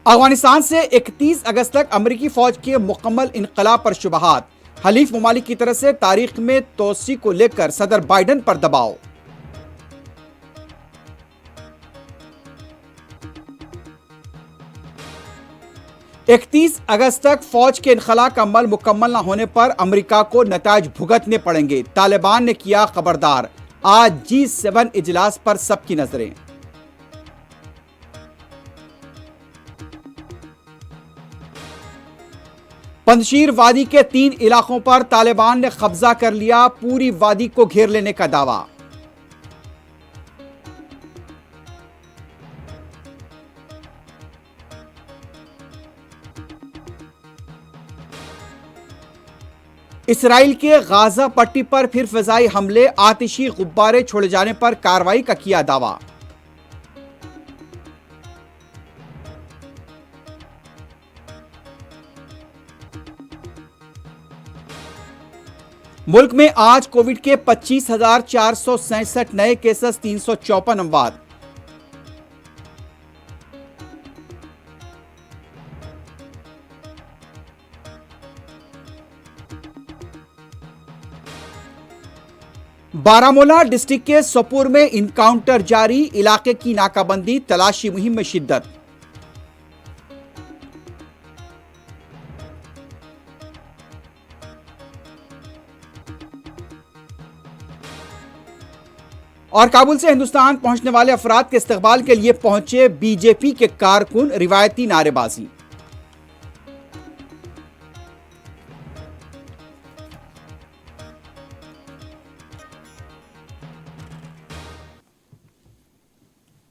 अफगानिस्तान से 31 अगस्त तक अमेरिकी फौज के मुकम्मल इनकलाब पर शुबहात। हलीफ ममालिक की तरफ से तारीख में तोसी को लेकर सदर बाइडन पर दबाव। इकतीस अगस्त तक फौज के इनखला का अमल मुकम्मल न होने पर अमेरिका को नताज भुगतने पड़ेंगे। तालिबान ने किया खबरदार। आज G7 इजलास पर सबकी नजरें। पंजशीर वादी के 3 इलाकों पर तालिबान ने कब्जा कर लिया। पूरी वादी को घेर लेने का दावा। इसराइल के गाजा पट्टी पर फिर फिजाई हमले, आतिशी गुब्बारे छोड़े जाने पर कार्रवाई का किया दावा। मुल्क में आज कोविड के 25,467 नए केसेस, 354 अमवात। बारामूला डिस्ट्रिक्ट के सोपुर में इनकाउंटर जारी, इलाके की नाकाबंदी, तलाशी मुहिम में शिद्दत। और काबुल से हिंदुस्तान पहुंचने वाले अफराद के इस्तकबाल के लिए पहुंचे बीजेपी के कारकुन, रिवायती नारेबाजी।